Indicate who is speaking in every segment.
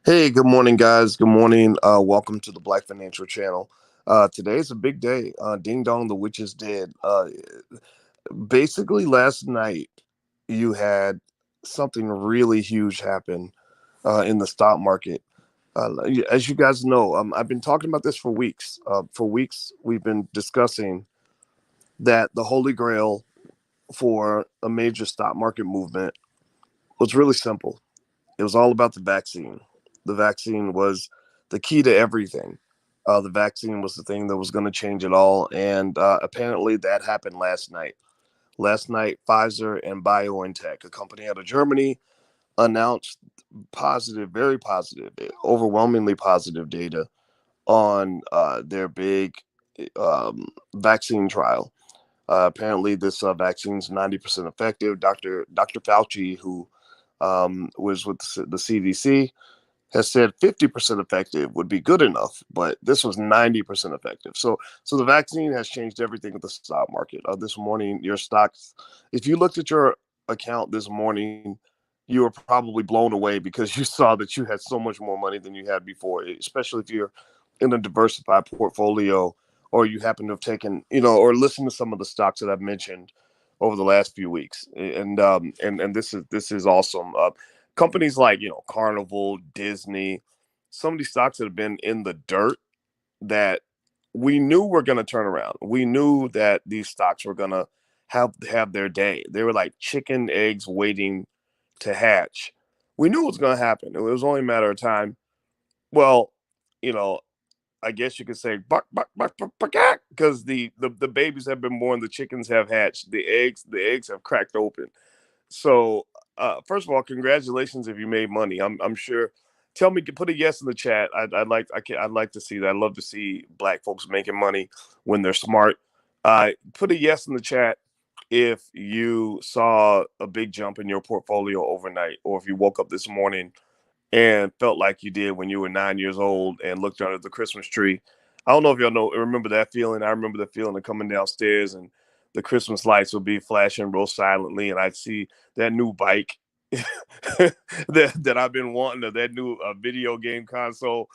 Speaker 1: Hey, good morning, guys. Good morning. Welcome to the Black Financial Channel. Today is a big day. Ding dong, the witch is dead. Basically, last night you had something really huge happen in the stock market. As you guys know, I've been talking about this for weeks. For weeks, we've been discussing that the holy grail for a major stock market movement was really simple. It was all about the vaccine. The vaccine was the key to everything. The vaccine was the thing that was going to change it all. And apparently that happened last night. Last night, Pfizer and BioNTech, a company out of Germany, announced positive, very positive, overwhelmingly positive data on their big vaccine trial. Apparently, this vaccine is 90% effective. Dr. Fauci, who was with the CDC, has said 50% effective would be good enough, but this was 90% effective. So the vaccine has changed everything with the stock market. This morning, your stocks, if you looked at your account this morning, you were probably blown away because you saw that you had so much more money than you had before, especially if you're in a diversified portfolio or you happen to have taken, or listened to some of the stocks that I've mentioned over the last few weeks. And this is awesome. Companies like Carnival, Disney, some of these stocks that have been in the dirt that we knew were going to turn around. We knew that these stocks were going to have their day. They were like chicken eggs waiting to hatch. We knew it was going to happen. It was only a matter of time. Well, you know, I guess you could say buck buck buck buck buck because the babies have been born, the chickens have hatched, the eggs have cracked open. So, first of all, congratulations if you made money. I'm sure. Tell me, put a yes in the chat. I'd like to see that. I'd love to see black folks making money when they're smart. Put a yes in the chat if you saw a big jump in your portfolio overnight, or if you woke up this morning and felt like you did when you were 9 years old and looked under the Christmas tree. I don't know if y'all remember that feeling. I remember the feeling of coming downstairs and the Christmas lights would be flashing real silently, and I'd see that new bike that I've been wanting, or that new video game console.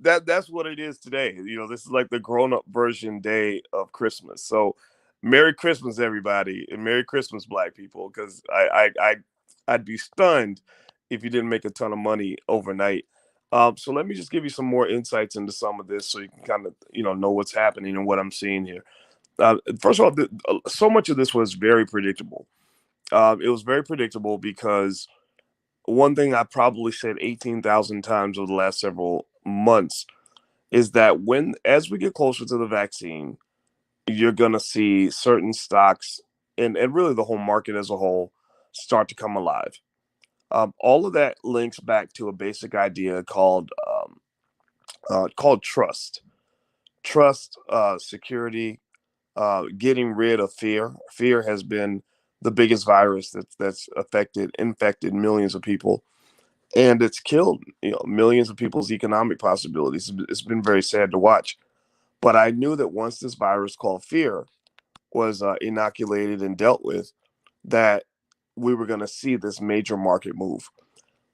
Speaker 1: That's what it is today. This is like the grown up version day of Christmas. So, Merry Christmas, everybody, and Merry Christmas, Black people, because I'd be stunned if you didn't make a ton of money overnight. So let me just give you some more insights into some of this, so you can kind of know what's happening and what I'm seeing here. First of all, so much of this was very predictable. It was very predictable because one thing I probably said 18,000 times over the last several months is that as we get closer to the vaccine, you're going to see certain stocks and really the whole market as a whole start to come alive. All of that links back to a basic idea called trust. Trust, security, getting rid of fear. Fear has been the biggest virus that's infected millions of people, and it's killed millions of people's economic possibilities. It's been very sad to watch. But I knew that once this virus called fear was inoculated and dealt with, that we were going to see this major market move.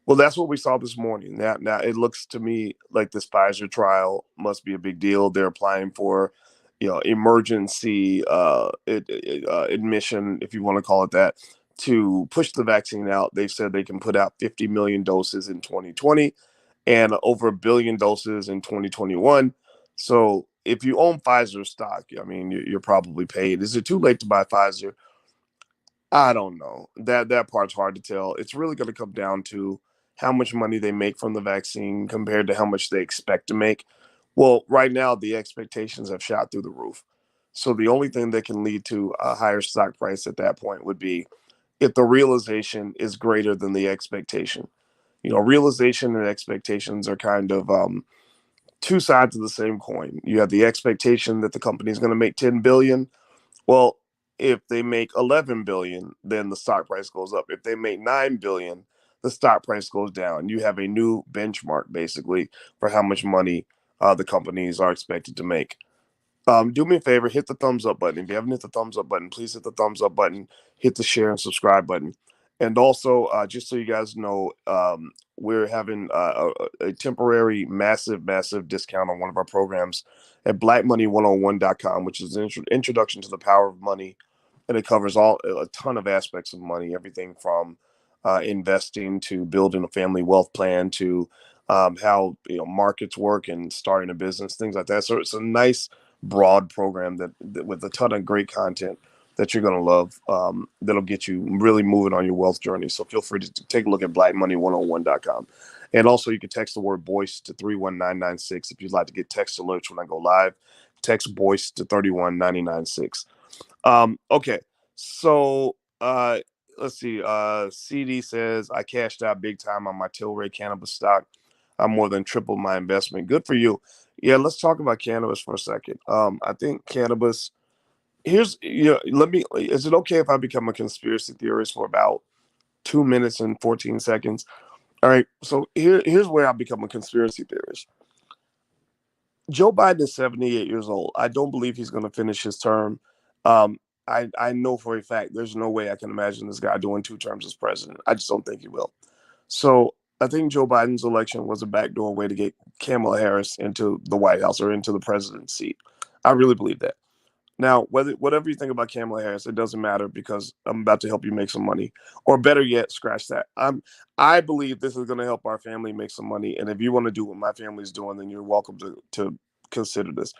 Speaker 1: Well, that's what we saw this morning. Now it looks to me like this Pfizer trial must be a big deal. They're applying for, emergency admission, if you want to call it that, to push the vaccine out. They've said they can put out 50 million doses in 2020 and over a billion doses in 2021. So if you own Pfizer stock, I mean, you're probably paid. Is it too late to buy Pfizer? I don't know. That part's hard to tell. It's really going to come down to how much money they make from the vaccine compared to how much they expect to make. Well, right now the expectations have shot through the roof. So the only thing that can lead to a higher stock price at that point would be if the realization is greater than the expectation. Realization and expectations are kind of two sides of the same coin. You have the expectation that the company is going to make 10 billion. Well, if they make 11 billion, then the stock price goes up. If they make 9 billion, the stock price goes down. You have a new benchmark basically for how much money the companies are expected to make. Do me a favor, hit the thumbs up button. If you haven't hit the thumbs up button, please hit the thumbs up button, hit the share and subscribe button. And also, just so you guys know, we're having a temporary massive discount on one of our programs at blackmoney101.com, which is an introduction to the power of money. And it covers a ton of aspects of money, everything from investing to building a family wealth plan to how markets work and starting a business, things like that. So it's a nice broad program that with a ton of great content that you're going to love, that'll get you really moving on your wealth journey. So feel free to take a look at blackmoney101.com. And also, you can text the word Boyce to 31996 if you'd like to get text alerts when I go live. Text Boyce to 31996. Okay, so let's see. CD says I cashed out big time on my Tilray cannabis stock. I more than tripled my investment. Good for you. Yeah, let's talk about cannabis for a second. I think cannabis. Here's let me. Is it okay if I become a conspiracy theorist for about 2 minutes and 14 seconds? All right. So here's where I become a conspiracy theorist. Joe Biden is 78 years old. I don't believe he's going to finish his term. Um, I know for a fact there's no way I can imagine this guy doing 2 terms as president. I just don't think he will. So I think Joe Biden's election was a backdoor way to get Kamala Harris into the White House or into the president's seat. I really believe that. Now, whatever you think about Kamala Harris, it doesn't matter because I'm about to help you make some money, or better yet, scratch that. I believe this is going to help our family make some money, and if you want to do what my family's doing, then you're welcome to consider this.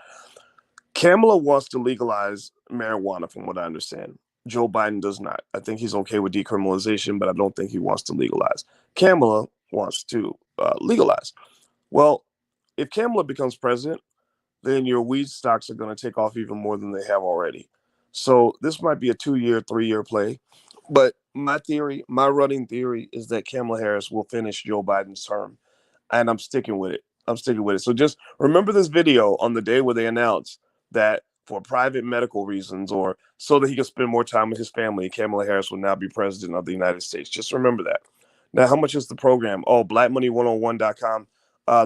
Speaker 1: Kamala wants to legalize marijuana, from what I understand. Joe Biden does not. I think he's okay with decriminalization, but I don't think he wants to legalize. Kamala wants to legalize. Well, if Kamala becomes president, then your weed stocks are going to take off even more than they have already. So this might be a 2-year, 3-year play. But my theory, my running theory, is that Kamala Harris will finish Joe Biden's term, and I'm sticking with it. I'm sticking with it. So just remember this video on the day where they announced that for private medical reasons or so that he can spend more time with his family, Kamala Harris will now be president of the United States. Just remember that. Now, how much is the program? Oh, blackmoney101.com.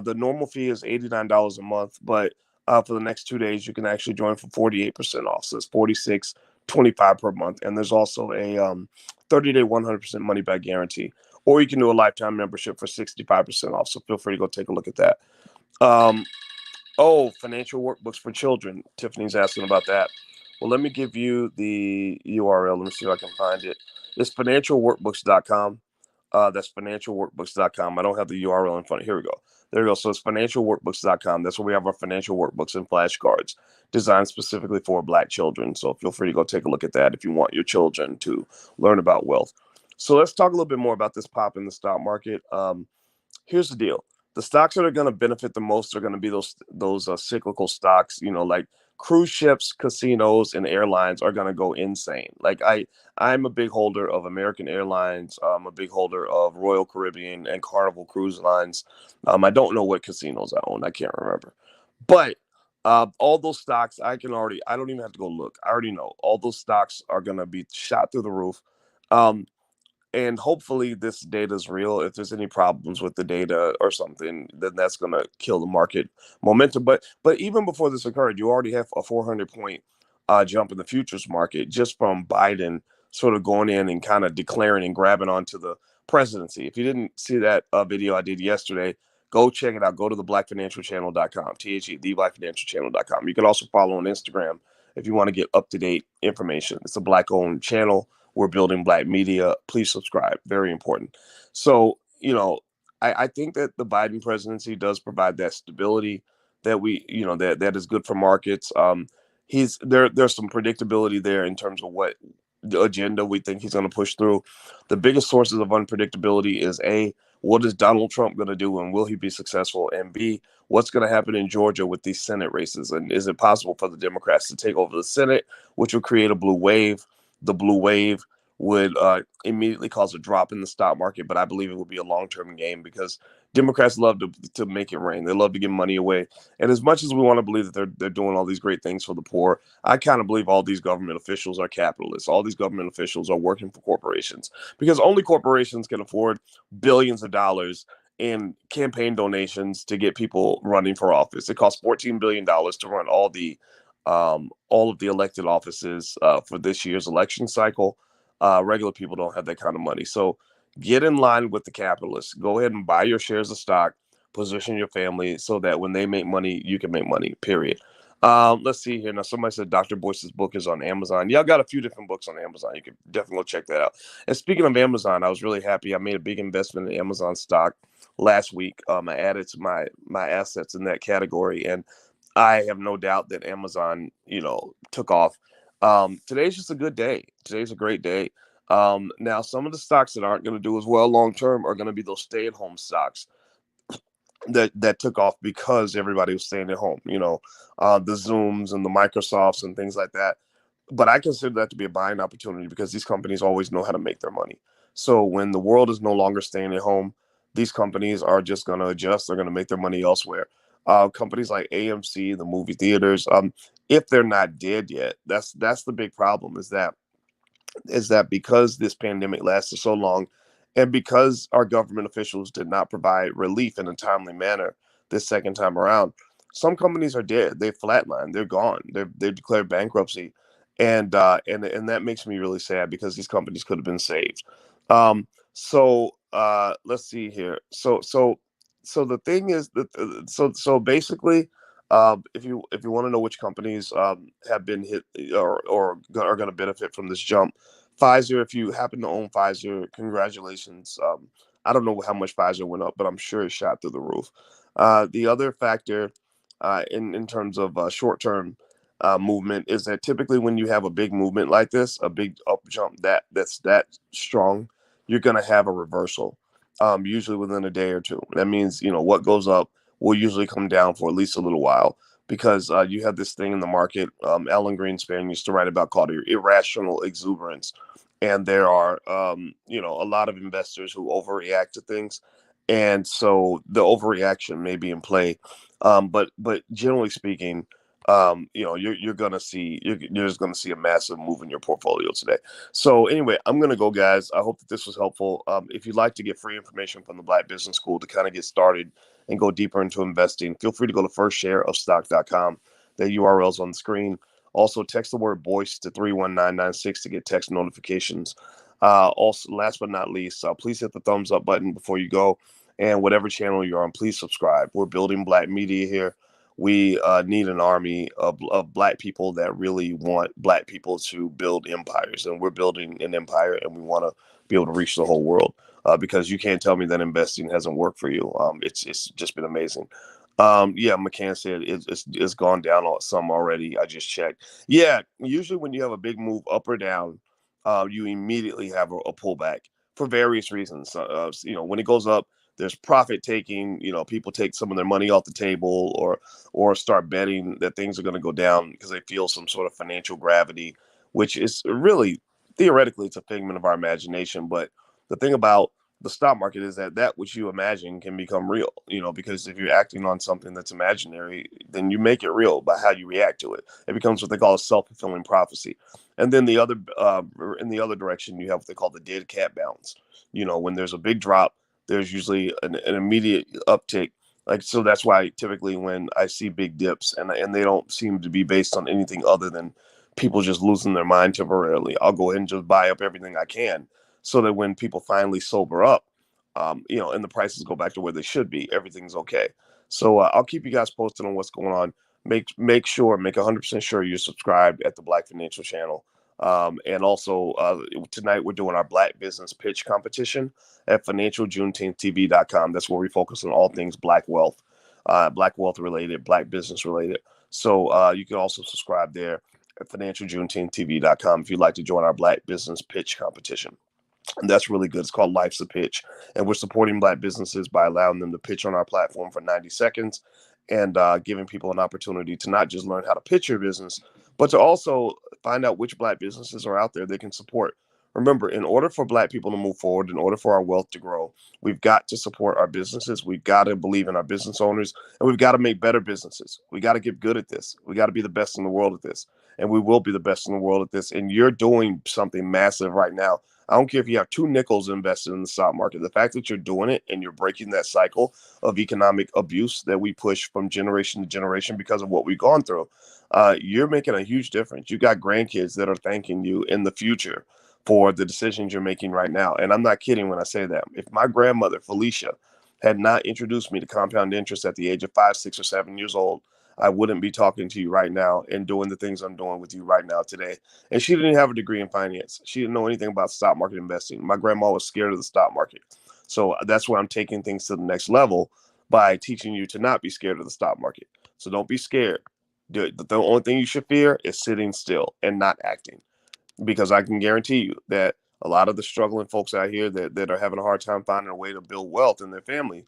Speaker 1: The normal fee is $89 a month, but for the next 2 days, you can actually join for 48% off. So it's 46.25 per month. And there's also a 30-day 100% money back guarantee. Or you can do a lifetime membership for 65% off. So feel free to go take a look at that. Financial workbooks for children. Tiffany's asking about that. Well, let me give you the URL. Let me see if I can find it. It's financialworkbooks.com. That's financialworkbooks.com. I don't have the URL in front. Here we go. There we go. So it's financialworkbooks.com. That's where we have our financial workbooks and flashcards designed specifically for Black children. So feel free to go take a look at that if you want your children to learn about wealth. So let's talk a little bit more about this pop in the stock market. Here's the deal. The stocks that are going to benefit the most are going to be those cyclical stocks, like cruise ships, casinos, and airlines are going to go insane. Like I'm a big holder of American Airlines. I'm a big holder of Royal Caribbean and Carnival Cruise Lines. I don't know what casinos I own. I can't remember. But all those stocks, I don't even have to go look. I already know all those stocks are going to be shot through the roof. And hopefully this data is real. If there's any problems with the data or something, then that's going to kill the market momentum. But even before this occurred, you already have a 400-point jump in the futures market just from Biden sort of going in and kind of declaring and grabbing onto the presidency. If you didn't see that video I did yesterday, go check it out. Go to theblackfinancialchannel.com, theblackfinancialchannel.com. You can also follow on Instagram if you want to get up-to-date information. It's a Black-owned channel. We're building Black media. Please subscribe. Very important. So, I think that the Biden presidency does provide that stability that that is good for markets. There's some predictability there in terms of what the agenda we think he's going to push through. The biggest sources of unpredictability is A, what is Donald Trump going to do and will he be successful? And B, what's going to happen in Georgia with these Senate races? And is it possible for the Democrats to take over the Senate, which will create a blue wave? The blue wave would immediately cause a drop in the stock market, but I believe it would be a long-term game because Democrats love to make it rain. They love to give money away. And as much as we want to believe that they're doing all these great things for the poor, I kind of believe all these government officials are capitalists. All these government officials are working for corporations because only corporations can afford billions of dollars in campaign donations to get people running for office. It costs $14 billion to run all of the elected offices for this year's election cycle. Regular people don't have that kind of money. So get in line with the capitalists. Go ahead and buy your shares of stock, position your family so that when they make money, you can make money, period. Let's see here. Now, somebody said Dr. Boyce's book is on Amazon. Yeah, I've got a few different books on Amazon. You can definitely go check that out. And speaking of Amazon, I was really happy. I made a big investment in Amazon stock last week. I added to my assets in that category, and I have no doubt that Amazon, took off. Today's just a good day. Today's a great day. Now, some of the stocks that aren't going to do as well long term are going to be those stay-at-home stocks that took off because everybody was staying at home. The Zooms and the Microsofts and things like that. But I consider that to be a buying opportunity because these companies always know how to make their money. So when the world is no longer staying at home, these companies are just going to adjust. They're going to make their money elsewhere. Companies like AMC, the movie theaters, if they're not dead yet, that's the big problem. Is that because this pandemic lasted so long, and because our government officials did not provide relief in a timely manner this second time around, some companies are dead. They flatlined. They're gone. They've declared bankruptcy, and that makes me really sad because these companies could have been saved. Let's see here. So the thing is that so basically, if you want to know which companies have been hit or are going to benefit from this jump, Pfizer. If you happen to own Pfizer, congratulations. I don't know how much Pfizer went up, but I'm sure it shot through the roof. The other factor in terms of short term movement is that typically when you have a big movement like this, a big up jump that's that strong, you're going to have a reversal. Usually within a day or two. That means what goes up will usually come down for at least a little while because you have this thing in the market. Alan Greenspan used to write about called irrational exuberance, and there are a lot of investors who overreact to things, and so the overreaction may be in play. But generally speaking, you're gonna see you're just gonna see a massive move in your portfolio today. So anyway, I'm gonna go, guys. I hope that this was helpful. If you'd like to get free information from the Black Business School to kind of get started and go deeper into investing, feel free to go to firstshareofstock.com. The URL's on the screen. Also, text the word Boyce to 31996 to get text notifications. Also, last but not least, please hit the thumbs up button before you go. And whatever channel you're on, please subscribe. We're building Black media here. We need an army of Black people that really want Black people to build empires. And we're building an empire, and we want to be able to reach the whole world because you can't tell me that investing hasn't worked for you. It's just been amazing. Yeah, McCann said it's gone down some already. I just checked. Yeah, usually when you have a big move up or down, you immediately have a pullback for various reasons. When it goes up, there's profit taking. People take some of their money off the table, or start betting that things are going to go down because they feel some sort of financial gravity, which is really theoretically it's a figment of our imagination. But the thing about the stock market is that which you imagine can become real, because if you're acting on something that's imaginary, then you make it real by how you react to it. It becomes what they call a self-fulfilling prophecy. And then in the other direction, you have what they call the dead cat bounce. When there's a big drop, there's usually an immediate uptick. So that's why typically when I see big dips and they don't seem to be based on anything other than people just losing their mind temporarily, I'll go ahead and just buy up everything I can so that when people finally sober up, and the prices go back to where they should be, everything's okay. So I'll keep you guys posted on what's going on. Make 100% sure you're subscribed at the Black Financial Channel. And also tonight we're doing our Black Business Pitch competition at financialjuneteenth.tv.com. That's where we focus on all things Black wealth related, Black business related. So you can also subscribe there at financialjuneteenth.tv.com if you'd like to join our Black Business Pitch competition. And that's really good. It's called Life's a Pitch. And we're supporting Black businesses by allowing them to pitch on our platform for 90 seconds and giving people an opportunity to not just learn how to pitch your business, but to also find out which Black businesses are out there they can support. Remember, in order for Black people to move forward, in order for our wealth to grow, we've got to support our businesses. We've got to believe in our business owners, and we've got to make better businesses. We got to get good at this. We got to be the best in the world at this, and we will be the best in the world at this. And you're doing something massive right now. I don't care if you have 2 nickels invested in the stock market. The fact that you're doing it and you're breaking that cycle of economic abuse that we push from generation to generation because of what we've gone through, you're making a huge difference. You got grandkids that are thanking you in the future for the decisions you're making right now. And I'm not kidding when I say that. If my grandmother, Felicia, had not introduced me to compound interest at the age of 5, 6, or 7 years old, I wouldn't be talking to you right now and doing the things I'm doing with you right now today. And she didn't have a degree in finance. She didn't know anything about stock market investing. My grandma was scared of the stock market. So that's where I'm taking things to the next level by teaching you to not be scared of the stock market. So don't be scared. The only thing you should fear is sitting still and not acting, because I can guarantee you that a lot of the struggling folks out here that are having a hard time finding a way to build wealth in their family,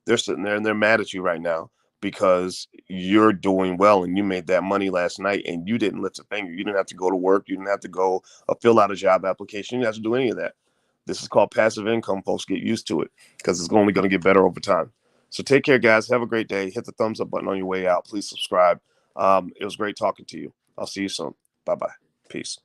Speaker 1: they're sitting there and they're mad at you right now because you're doing well and you made that money last night and you didn't lift a finger. You didn't have to go to work. You didn't have to go fill out a job application. You didn't have to do any of that. This is called passive income, folks. Get used to it because it's only going to get better over time. So take care, guys. Have a great day. Hit the thumbs up button on your way out. Please subscribe. It was great talking to you. I'll see you soon. Bye-bye. Peace.